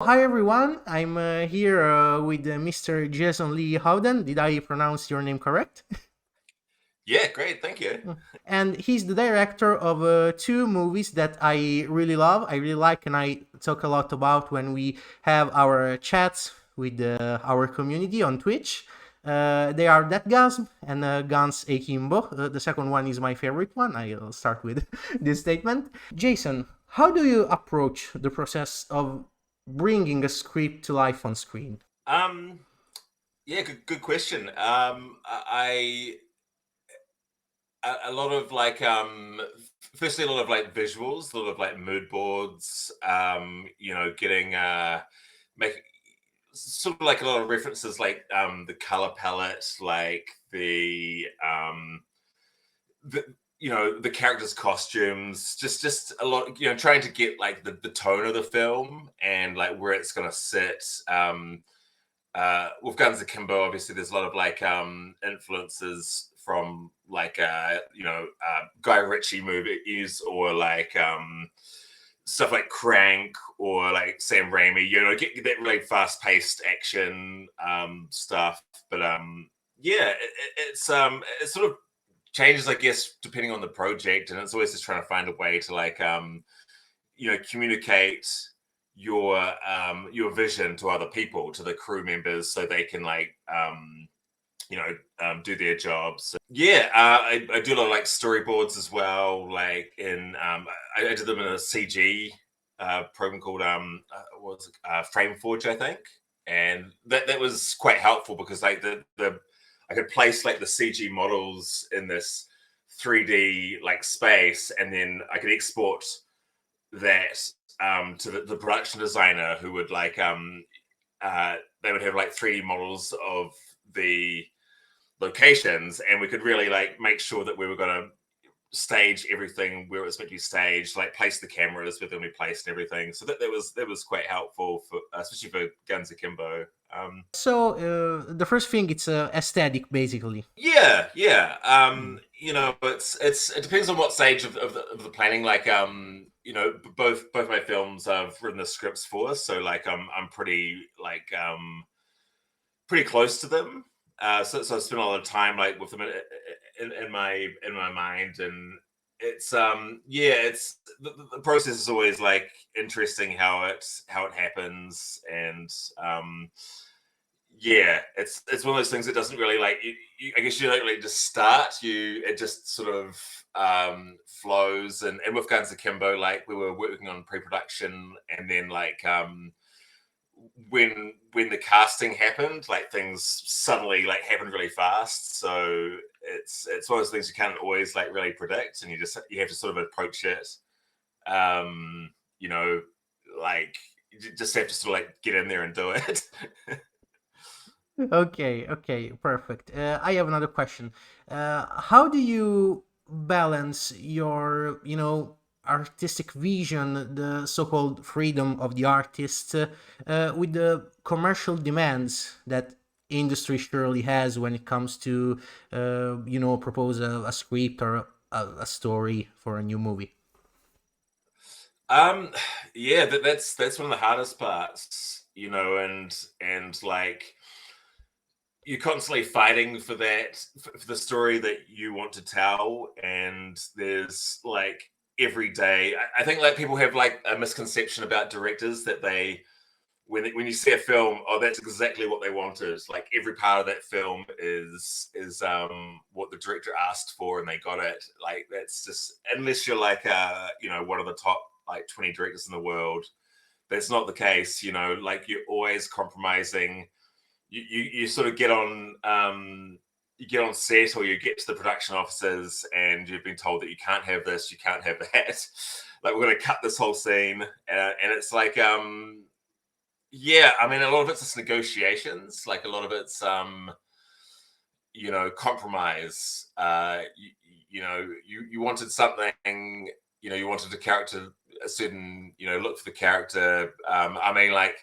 Hi everyone, I'm here with Mr. Jason Lei Howden. Did I pronounce your name correct? Yeah, great. Thank you. And he's the director of two movies that I really love, I really like, and I talk a lot about when we have our chats with our community on Twitch. They are Deathgasm and Guns Akimbo. The second one is my favorite one. I'll start with this statement. Jason, how do you approach the process of bringing a script to life on screen? Um, yeah, good question. A lot of firstly, a lot of like visuals, a lot of like mood boards. Getting make sort of like a lot of references, like the color palette, like the the characters' costumes, just a lot. Trying to get like the tone of the film and like where it's gonna sit. With Guns Akimbo, obviously, there's a lot of like influences from like Guy Ritchie movies or like stuff like Crank or like Sam Raimi. Get that really fast paced action stuff. But yeah, it sort of changes, I guess, depending on the project, and it's always just trying to find a way to like communicate your vision to other people, to the crew members, so they can like do their jobs. Yeah, I do a lot of like storyboards as well. Like I did them in a CG program called what was it? Frame Forge, I think, and that was quite helpful because like the I could place like the CG models in this 3D like space, and then I could export that to the production designer, who would like they would have like 3D models of the locations, and we could really like make sure that we were going to stage everything where it was meant to be staged, like place the cameras where they're going to be placed and everything. So that was quite helpful for especially for Guns Akimbo. So the first thing it's aesthetic basically. Yeah. Mm. It depends on what stage of the planning. Like both my films I've written the scripts for, so like I'm pretty like pretty close to them. So I spend a lot of time like with them in my mind, and it's the process is always like interesting how it happens, and yeah, it's one of those things that doesn't really like I guess you don't really just start, it just sort of flows. And with Guns Akimbo, like we were working on pre-production, and then like when the casting happened, like things suddenly like happened really fast. So it's one of those things you can't always like really predict, and you have to sort of approach it. Um, you know, like you just have to sort of like get in there and do it. Okay, perfect. I have another question. How do you balance your, artistic vision, the so-called freedom of the artist, with the commercial demands that industry surely has when it comes to, propose a script or a story for a new movie? um, yeah, that's one of the hardest parts, and like you're constantly fighting for for the story that you want to tell. And there's like every day, I think like people have like a misconception about directors, that they when you see a film, oh, that's exactly what they wanted. Like every part of that film is what the director asked for and they got it. Like that's just, unless you're like one of the top like 20 directors in the world, that's not the case. Like you're always compromising. You sort of you get on set, or you get to the production offices, and you've been told that you can't have this, you can't have that. Like we're going to cut this whole scene, and it's like yeah, I mean, a lot of it's just negotiations. Like a lot of it's compromise. You wanted something. You wanted a character, a certain look for the character. I mean, like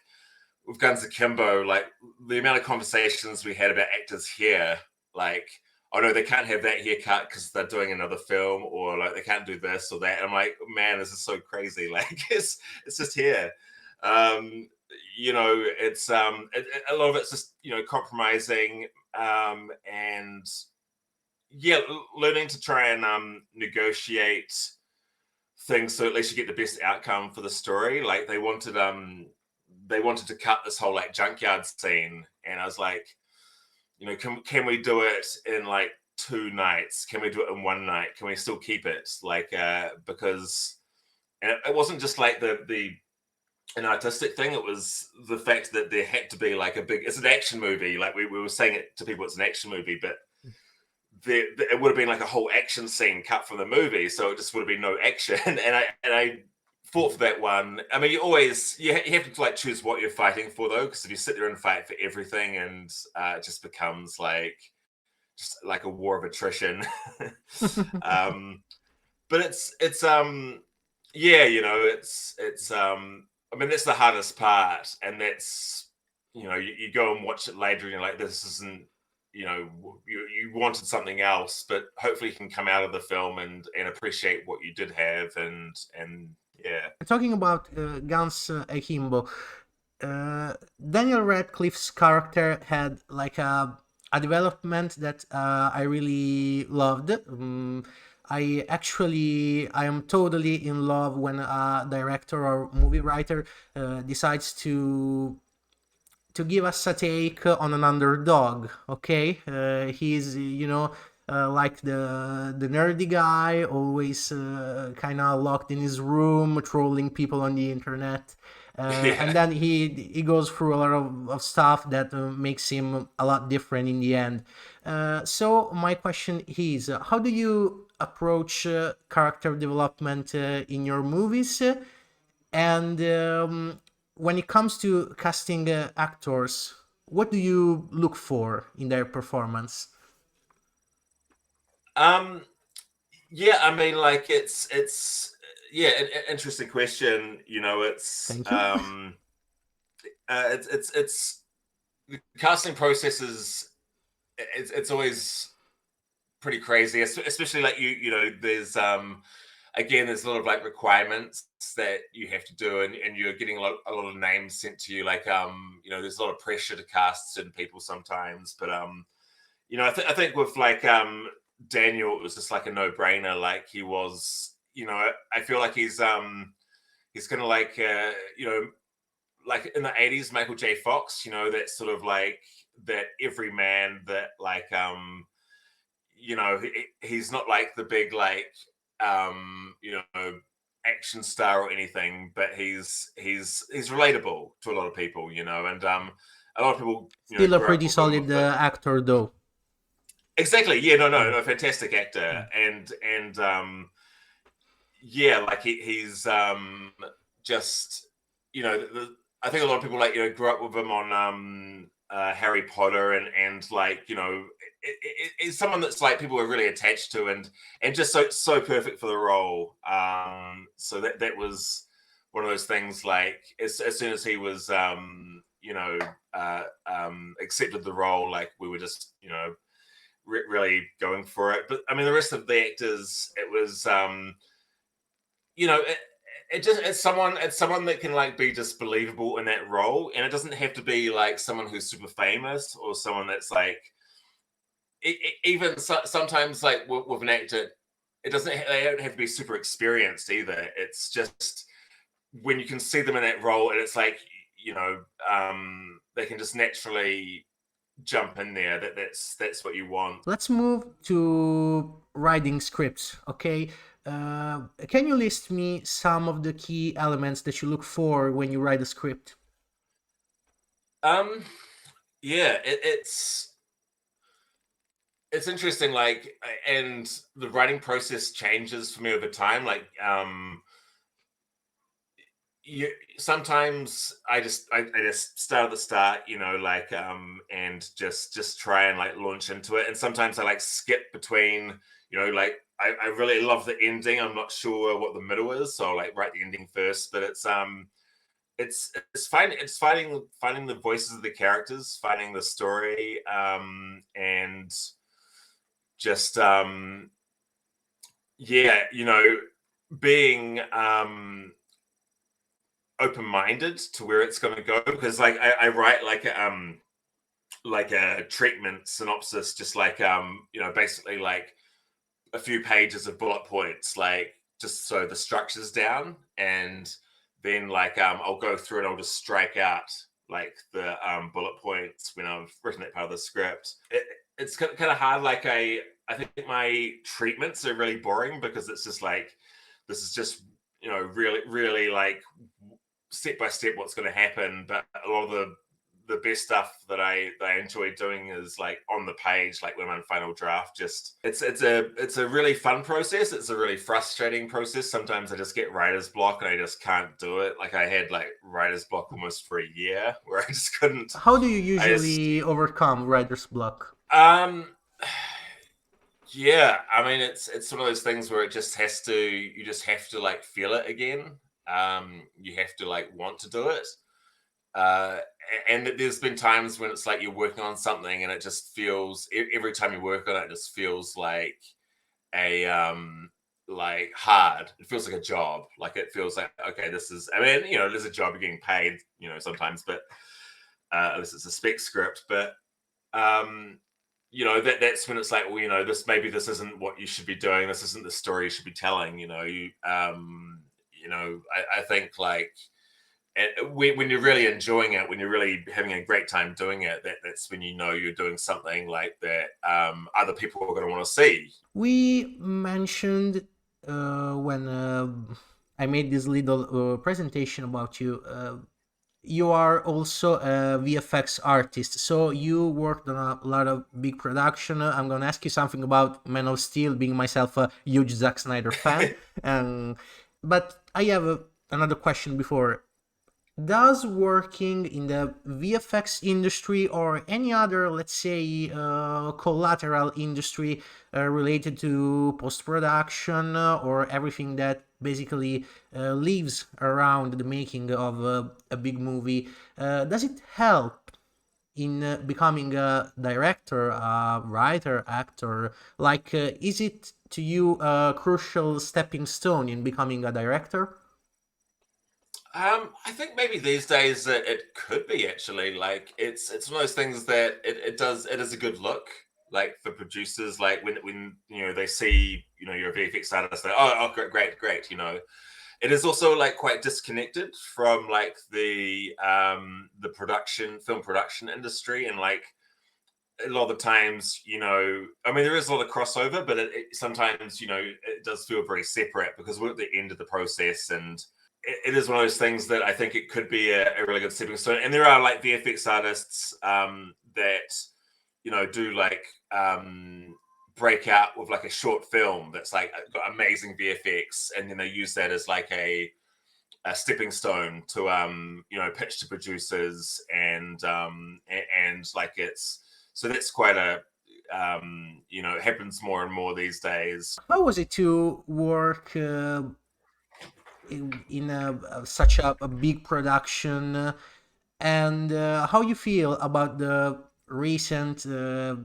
with Guns Akimbo, like the amount of conversations we had about actors here, like, oh no, they can't have that haircut because they're doing another film, or like they can't do this or that. And I'm like, man, this is so crazy. Like it's just here. you know, it's a lot of it's just, you know, compromising, and yeah, learning to try and negotiate things so at least you get the best outcome for the story. Like they wanted to cut this whole like junkyard scene, and I was like, you know, can we do it in like 2 nights? Can we do it in one night? Can we still keep it like because and it wasn't just like the an artistic thing. It was the fact that there had to be like a big. It's an action movie. Like we were saying it to people, it's an action movie, but it would have been like a whole action scene cut from the movie, so it just would have been no action. And I fought for that one. I mean, you have to like choose what you're fighting for though, because if you sit there and fight for everything, and it just becomes like just like a war of attrition. But it's yeah, you know, it's I mean, that's the hardest part, and that's, you know, you go and watch it later and you're like, this isn't, you know, you wanted something else, but hopefully you can come out of the film and appreciate what you did have, and yeah. Talking about Guns Akimbo, Daniel Radcliffe's character had like a development that I really loved. I am totally in love when a director or movie writer decides to give us a take on an underdog. Okay, he's, you know, like the nerdy guy, always kind of locked in his room trolling people on the internet, and Yeah. then he goes through a lot of stuff that makes him a lot different in the end. So my question is, how do you approach character development in your movies? And when it comes to casting actors, what do you look for in their performance? um yeah, I mean, like it's yeah, an interesting question. You know, Thank you. it's the casting process is it's always pretty crazy, especially like you know, there's again, there's a lot of like requirements that you have to do, and you're getting a lot of names sent to you. Like you know, there's a lot of pressure to cast certain people sometimes, but you know, I think with like Daniel, it was just like a no-brainer. Like he was, you know, I feel like he's kind of like you know, like in the 80s Michael J. Fox, you know, that sort of like that everyman that like you know, he's not like the big like you know, action star or anything, but he's relatable to a lot of people, you know, and a lot of people, you know, Still a grew up pretty with him solid with it. actor, though. Exactly. Yeah, Mm, no, fantastic actor. mm. And yeah, like he's just, you know, I think a lot of people like, you know, grew up with him on Harry Potter, and like, you know, it's someone that's like people are really attached to, and just so perfect for the role. So that was one of those things. Like as soon as he was you know, accepted the role, like we were just, you know, really going for it. But I mean, the rest of the actors, it was you know, it just it's someone that can like be just believable in that role, and it doesn't have to be like someone who's super famous or someone that's like even sometimes like with an actor, it doesn't they don't have to be super experienced either. It's just when you can see them in that role, and it's like, you know, they can just naturally jump in there. That's what you want. Let's move to writing scripts. Okay, can you list me some of the key elements that you look for when you write a script? Um, yeah, it's interesting. Like, and the writing process changes for me over time. Like, you sometimes I just start at the start, you know, like and just try and like launch into it. And sometimes I like skip between, you know, like I really love the ending. I'm not sure what the middle is, so I'll like write the ending first. But it's finding the voices of the characters, finding the story, and just yeah, you know, being open-minded to where it's going to go, because like I write like a treatment synopsis, just like basically like a few pages of bullet points, like just so the structure's down, and then like I'll go through and I'll just strike out like the bullet points when I've written that part of the script. It's kind of hard. Like I think my treatments are really boring, because it's just like, this is just really like step by step what's going to happen. But a lot of the best stuff that I enjoy doing is like on the page, like when I'm in final draft. Just it's a really fun process. It's a really frustrating process. Sometimes I just get writer's block and I just can't do it. Like I had like writer's block almost for a year, where I just couldn't. How do you I just usually overcome writer's block? um yeah, I mean, it's one of those things where you just have to like feel it again. You have to like want to do it. uh and there's been times when it's like you're working on something and it just feels, every time you work on it, it just feels a like hard. It feels like a job. Like it feels like, okay, this is, I mean, there's a job, you're getting paid, sometimes, but at least it's a spec script. But um that's when it's like, well, this isn't what you should be doing, this isn't the story you should be telling. I think like, when you're really enjoying it, when you're really having a great time doing it, that's when you're doing something like that other people are going to want to see. We mentioned when I made this little presentation about you. You are also a VFX artist, so you worked on a lot of big production. I'm gonna ask you something about Man of Steel, being myself a huge Zack Snyder fan. Um, but I have another question before. Does working in the VFX industry or any other, let's say, collateral industry related to post production or everything that basically lives around the making of a big movie, does it help in becoming a director, a writer, actor? Like, is it to you a crucial stepping stone in becoming a director? I think maybe these days that it could be, actually. Like it's one of those things that it is a good look, like for producers, like when they see you're a VFX artist, they're, oh, great, great, great. It is also like quite disconnected from like the film production industry. And like a lot of the times, I mean, there is a lot of crossover, but sometimes it does feel very separate, because we're at the end of the process. And it is one of those things that I think it could be a really good stepping stone. And there are like VFX artists that do like break out with like a short film that's like got amazing VFX, and then they use that as like a stepping stone to pitch to producers. And like it's, so that's quite a it happens more and more these days. How was it to work in such a big production, and how you feel about the recent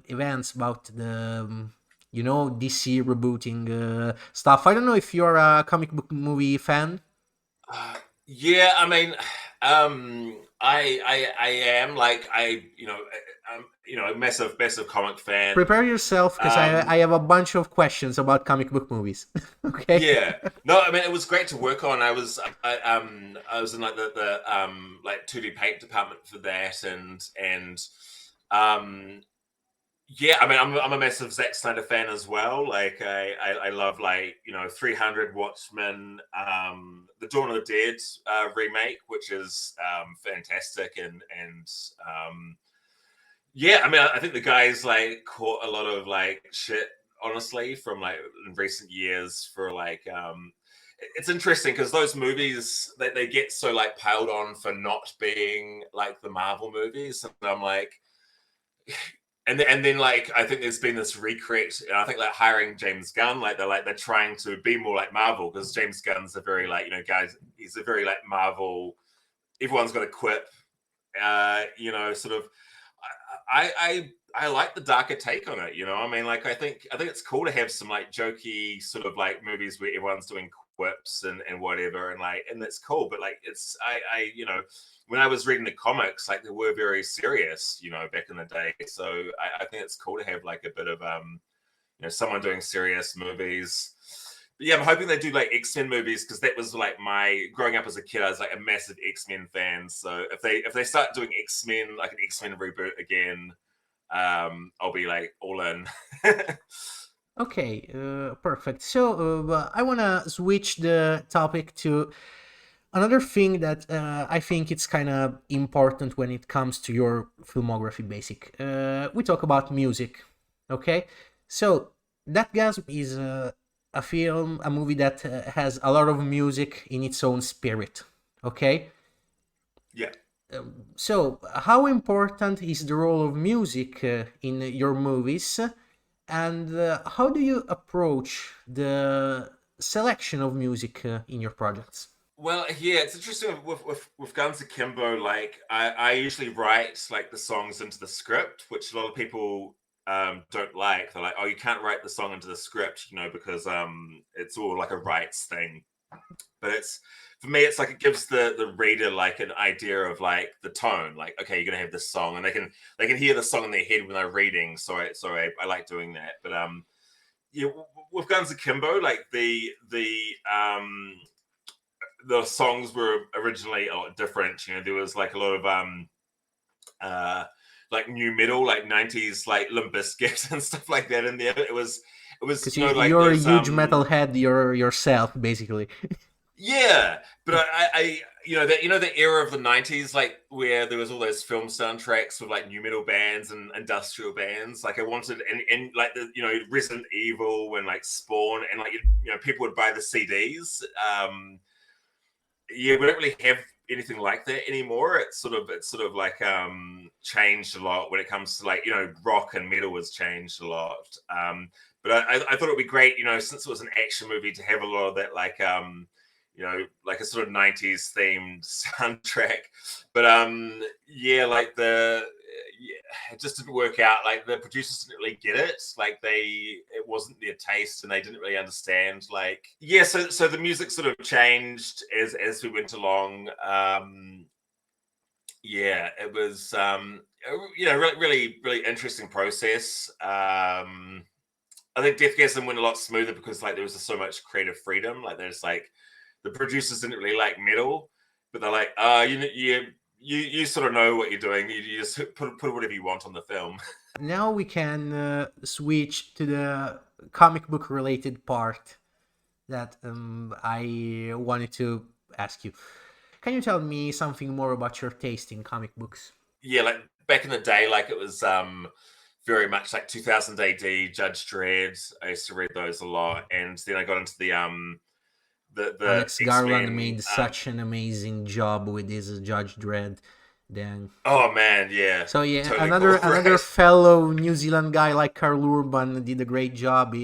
events about the DC rebooting stuff? I don't know if you're a comic book movie fan. Yeah, I mean, I am like, I'm a massive comic fan. Prepare yourself, because I Um, have a bunch of questions about comic book movies. Okay. yeah, no, I mean, it was great to work on. I was in like the like 2D paint department for that. And um yeah, I mean, I'm a massive Zack Snyder fan as well. Like I love like 300, Watchmen, the Dawn of the Dead remake, which is fantastic. And yeah, I mean, I think the guy's like caught a lot of like shit, honestly, from like in recent years for like it's interesting, because those movies, they get so like piled on for not being like the Marvel movies. And I'm like, and then like I think there's been this recreate, and I think like hiring James Gunn, like they're trying to be more like Marvel, because James Gunn's a very like, guys, he's a very like Marvel, everyone's got a quip, sort of. I like the darker take on it. I mean, like I think it's cool to have some like jokey sort of like movies where everyone's doing quips and whatever, and that's cool. But like it's I when I was reading the comics, like they were very serious, back in the day. So I think it's cool to have like a bit of someone doing serious movies. But yeah, I'm hoping they do like X-Men movies, because that was like my growing up as a kid. I was like a massive X-Men fan. So if they start doing X-Men, like an X-Men reboot again, I'll be like all in. Okay, perfect. So I want to switch the topic to another thing that I think it's kind of important when it comes to your filmography. Basic. We talk about music. Okay, so Deathgasm is a movie that has a lot of music in its own spirit. Okay. Yeah. So, how important is the role of music in your movies, and how do you approach the selection of music in your projects? Well, yeah, it's interesting with Guns Akimbo. Like, I usually write like the songs into the script, which a lot of people don't like. They're like, "Oh, you can't write the song into the script, because it's all like a rights thing." But it's for me, it's like it gives the reader like an idea of like the tone. Like, okay, you're gonna have this song, and they can hear the song in their head when they're reading. So I like doing that. But yeah, with Guns Akimbo, like the songs were originally a lot different. There was like a lot of uh like new metal, like 90s, like Limp Bizkit and stuff like that in there. It was Because like you're a those huge metalhead yourself, basically. yeah, but I the era of the 90s, like where there was all those film soundtracks with like new metal bands and industrial bands. Like I wanted, and like the Resident Evil and like Spawn, and like people would buy the CDs. Yeah, we don't really have anything like that anymore. It's sort of like changed a lot when it comes to like rock and metal has changed a lot. But I thought it'd be great, since it was an action movie, to have a lot of that like a sort of 90s themed soundtrack. But yeah, like it just didn't work out. Like the producers didn't really get it. Like it wasn't their taste, and they didn't really understand. Like yeah, so the music sort of changed as we went along. Yeah, it was really really really interesting process. I think Deathgasm went a lot smoother because like there was just so much creative freedom. Like there's like the producers didn't really like metal, but they're like, you sort of know what you're doing. You just put whatever you want on the film. Now we can switch to the comic book related part that I wanted to ask you. Can you tell me something more about your taste in comic books? Yeah, like back in the day, like it was very much like 2000 AD, Judge Dredd. I used to read those a lot, and then I got into the Alex Garland X-Men. made such an amazing job with his Judge Dredd. Then, Oh man, yeah, so yeah, totally cool, another right? fellow New Zealand guy like Carl Urban did a great job.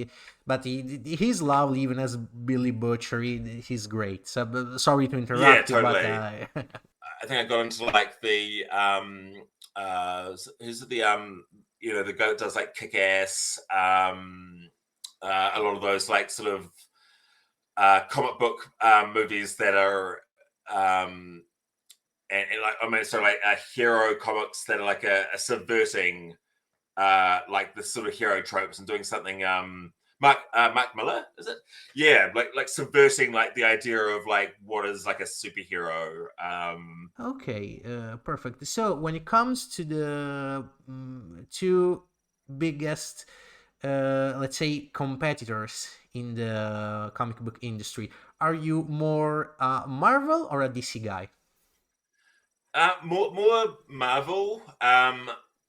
He's lovely even as Billy Butcher. He's great. So sorry to Yeah, interrupt you, but totally. I think I got into like the who's the the guy that does like Kick Ass, a lot of those like sort of comic book movies that are and like I mean so like hero comics that are like a subverting like the sort of hero tropes and doing something Mark Miller, is it? Yeah, like subverting like the idea of like what is like a superhero. Okay, perfect. So when it comes to the two biggest, let's say, competitors in the comic book industry, are you more Marvel or a DC guy? More Marvel,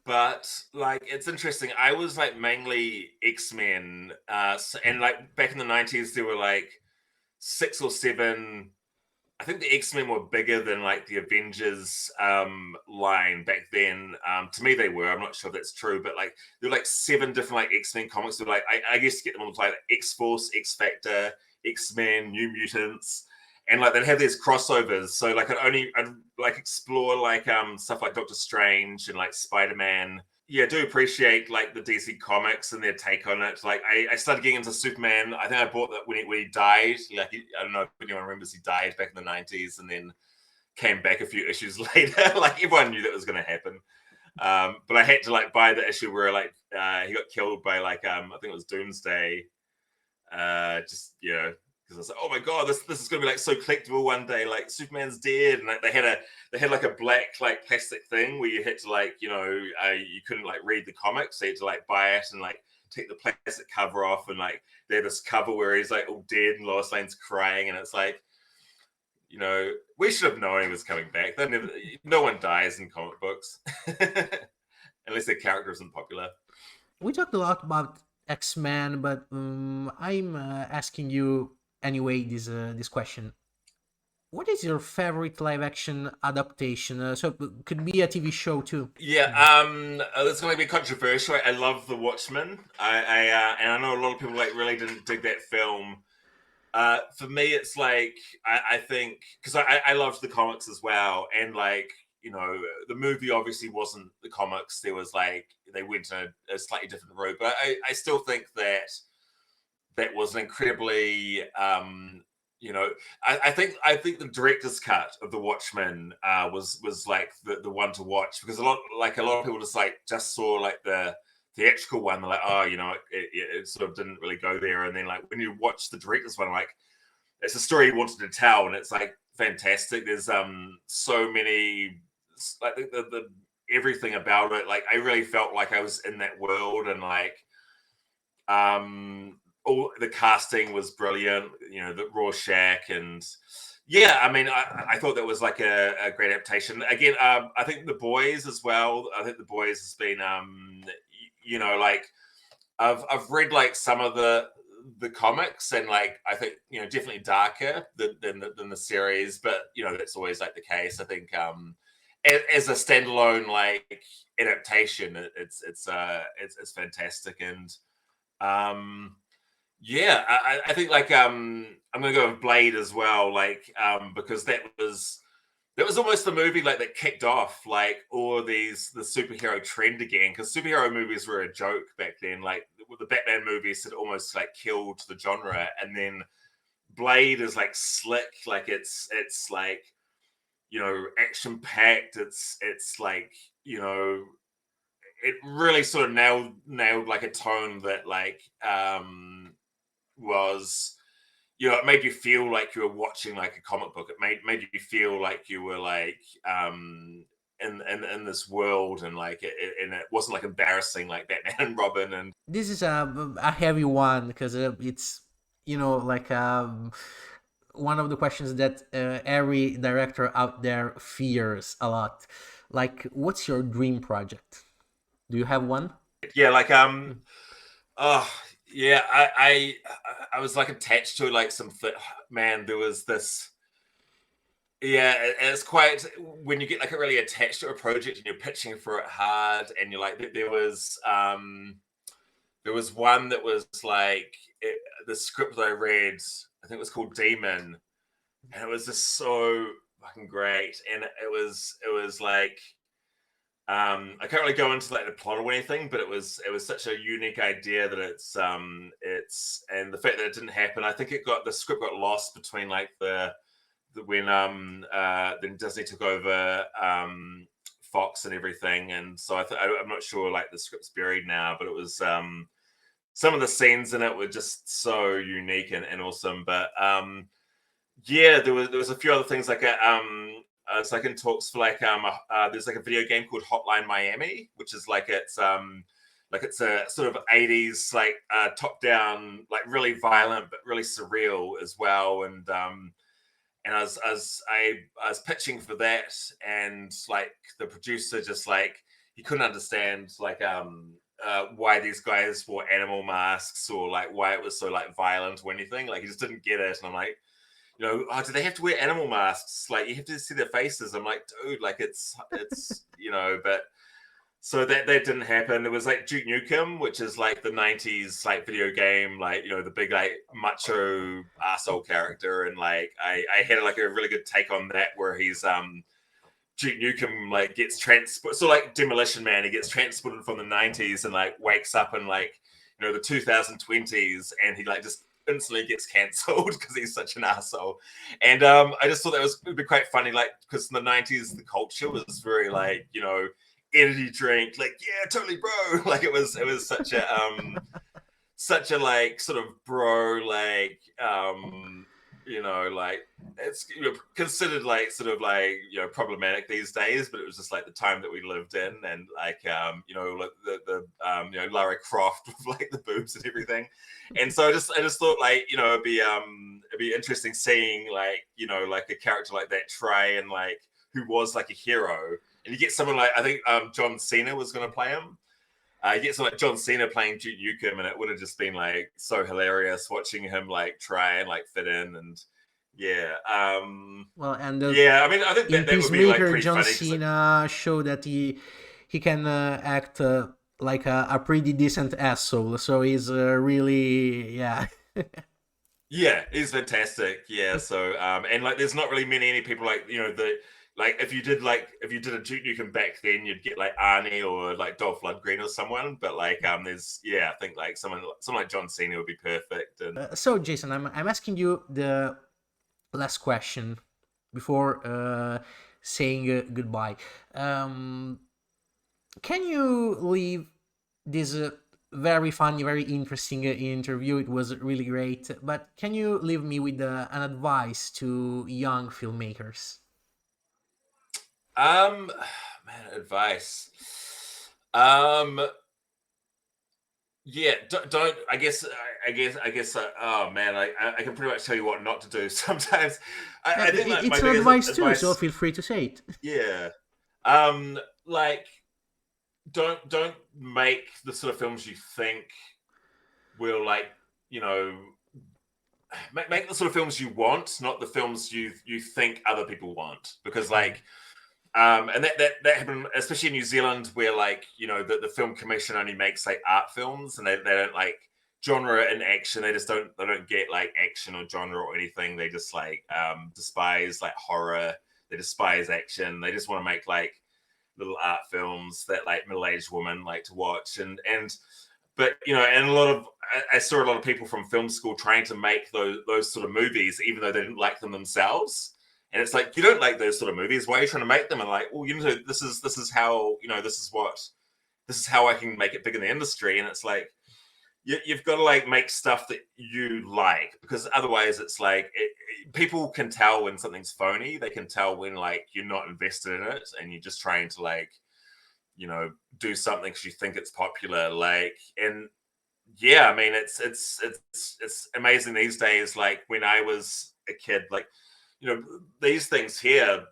but like it's interesting. I was like mainly X-Men, and like back in the 90s, there were like 6 or 7. I think the X-Men were bigger than like the Avengers line back then. To me, they were. I'm not sure if that's true, but like there were like 7 different like X-Men comics. They're like I guess get them all like X-Force, X-Factor, X-Men, New Mutants, and like they'd have these crossovers. So like I'd like explore like stuff like Doctor Strange and like Spider-Man. yeah, I do appreciate like the DC comics and their take on it. Like I started getting into Superman. I think I bought that when he died. Like I don't know if anyone remembers he died back in the 90s and then came back a few issues later. Like everyone knew that was going to happen. But I had to like buy the issue where like he got killed by like I think it was Doomsday. Just because I was like, oh my god, this is gonna be like so collectible one day. Like Superman's dead, and like, they had like a black like plastic thing where you had to like you couldn't like read the comics, so you had to like buy it and like take the plastic cover off, and like they had this cover where he's like all dead and Lois Lane's crying, and it's like, we should have known he was coming back. No one dies in comic books unless their character isn't popular. We talked a lot about X-Men, but I'm asking you anyway this question. What is your favorite live action adaptation? So it could be a TV show too. Yeah, it's going to be controversial. I love The Watchmen. And I know a lot of people like really didn't dig that film. For me, it's like I think because I loved the comics as well, and like the movie obviously wasn't the comics. There was like they went in a slightly different route, but I still think that was an incredibly I think the director's cut of The Watchmen was like the one to watch, because a lot of people just saw like the theatrical one. They're like, oh, it sort of didn't really go there. And then like when you watch the director's one, like it's a story he wanted to tell, and it's like fantastic. There's so many, like the everything about it. Like I really felt like I was in that world, and like all the casting was brilliant. The Rorschach, and yeah, I mean, I thought that was like a great adaptation. Again, I think The Boys as well. I think The Boys has been like I've read like some of the comics, and like I think definitely darker than the series, but that's always like the case. I think as a standalone like adaptation, it's fantastic. And yeah, I think like I'm gonna go with Blade as well, like because that was almost the movie like that kicked off like all of the superhero trend again, because superhero movies were a joke back then. Like with the Batman movies had almost like killed the genre, and then Blade is like slick, like it's like action packed. It's like it really sort of nailed like a tone that like was it made you feel like you were watching like a comic book. It made you feel like you were like in this world, and like and it wasn't like embarrassing like Batman and Robin. And This is a heavy one because it's like one of the questions that every director out there fears a lot. Like, what's your dream project? Do you have one? yeah, like oh yeah, I was like attached to like man, there was this. Yeah, it's quite when you get like really attached to a project and you're pitching for it hard, and you're like there was one that was like the script that I read, I think it was called Demon, and it was just so fucking great. And it was like I can't really go into like the plot or anything, but it was such a unique idea that it's and the fact that it didn't happen, I think the script got lost between like when then Disney took over Fox and everything, and so I'm not sure like the script's buried now, but it was some of the scenes in it were just so unique and awesome. But yeah, there was a few other things like it's like in talks for like there's like a video game called Hotline Miami, which is like it's a sort of 80s like top down, like really violent but really surreal as well. And I was pitching for that, and like the producer just like he couldn't understand like why these guys wore animal masks, or like why it was so like violent or anything. Like he just didn't get it. And I'm like, do they have to wear animal masks? Like you have to see their faces. I'm like, dude, like it's but so that didn't happen. There was like Duke Nukem, which is like the 90s like video game, like the big like macho asshole character, and like I had like a really good take on that, where he's Duke Nukem like gets transport, so like Demolition Man, he gets transported from the 90s and like wakes up in like the 2020s, and he like just instantly gets cancelled because he's such an asshole. And I just thought that would be quite funny, like because in the 90s the culture was very like energy drink, like yeah, totally bro. Like it was such a like sort of bro like like it's considered like sort of like problematic these days, but it was just like the time that we lived in, and like like the Lara Croft with like the boobs and everything. And so I just thought like it'd be interesting seeing like like a character like that try and like who was like a hero, and you get someone like I think John Cena was going to play him. You get someone like John Cena playing Duke Nukem, and it would have just been like so hilarious watching him like try and like fit in, and yeah, Well, and yeah. I mean, I think in that would be like Peacemaker, pretty John funny. Cena showed that he can act like a pretty decent asshole. So he's really Yeah, he's fantastic. Yeah, so and like there's not really any people like the like if you did a Duke Nukem back then, you'd get like Arnie or like Dolph Lundgren or someone, but like there's I think like someone like John Cena would be perfect. And So Jason, I'm asking you the last question before saying goodbye. Um, can you leave this very funny, very interesting interview? It was really great. But can you leave me with an advice to young filmmakers? man, advice. Um, yeah, don't. Oh man, I can pretty much tell you what not to do. Sometimes, Yeah, I think like my it's an biggest advice too, so advice. feel free to say it. Yeah. Like don't make the sort of films you think will like you know make the sort of films you want, not the films you think other people want, because like and that happened especially in New Zealand, where like the film commission only makes like art films, and they don't like genre and action. They don't get like action or genre or anything. They just like despise like horror. They despise action. They just want to make like little art films that like middle-aged women like to watch. But and I saw a lot of people from film school trying to make those sort of movies, even though they didn't like them themselves. And it's like, you don't like those sort of movies, why are you trying to make them? And like, well, this is how this is how I can make it big in the industry. And it's like, you've got to like make stuff that you like, because otherwise it's like people can tell when something's phony. They can tell when like you're not invested in it and you're just trying to like do something because you think it's popular. Like, and yeah, I mean it's amazing these days. Like when I was a kid, like these things here,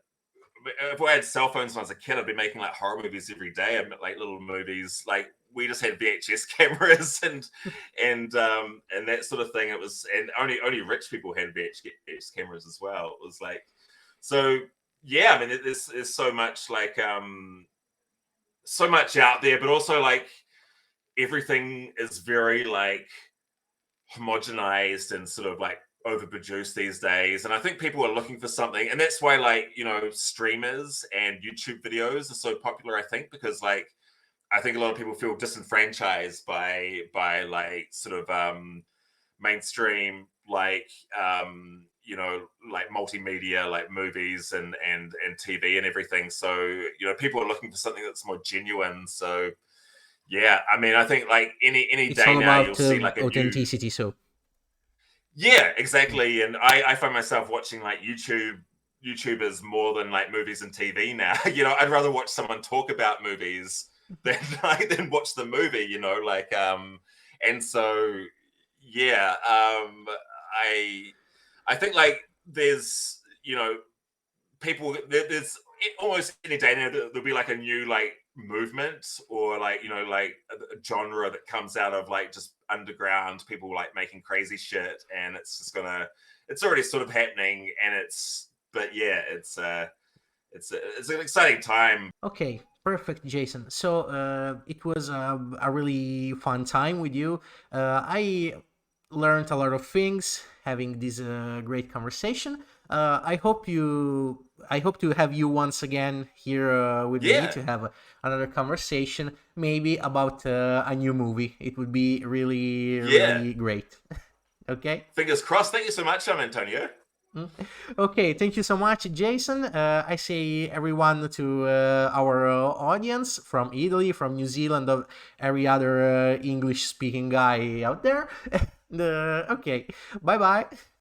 if I had cell phones when I was a kid, I'd be making like horror movies every day. I'd make like little movies. Like we just had VHS cameras and that sort of thing. It was, and only rich people had VHS cameras as well. It was like, so yeah. I mean, there's so much like so much out there, but also like everything is very like homogenized and sort of like overproduced these days. And I think people are looking for something, and that's why like streamers and YouTube videos are so popular. I think because like I think a lot of people feel disenfranchised by like sort of mainstream like like multimedia, like movies and TV and everything. So people are looking for something that's more genuine. So yeah, I mean, I think like any It's day all now you'll about see like a new. authenticity. So Yeah, exactly. And I find myself watching like YouTubers more than like movies and TV now. I'd rather watch someone talk about movies than than watch the movie. Like and so yeah, I think like there's people there's almost any day now there'll be like a new like movement, or like like a genre that comes out of like just underground people like making crazy shit, and it's already sort of happening. And but yeah, it's an exciting time. okay, perfect, Jason. So it was a really fun time with you. I learned a lot of things having this great conversation. I hope to have you once again here with me Yeah, to have another conversation, maybe about a new movie. It would be really, yeah. really great. Okay. Fingers crossed. Thank you so much, Antonio. Mm. Okay, thank you so much, Jason. I say everyone to our audience from Italy, from New Zealand, of every other English speaking guy out there. Okay, bye bye.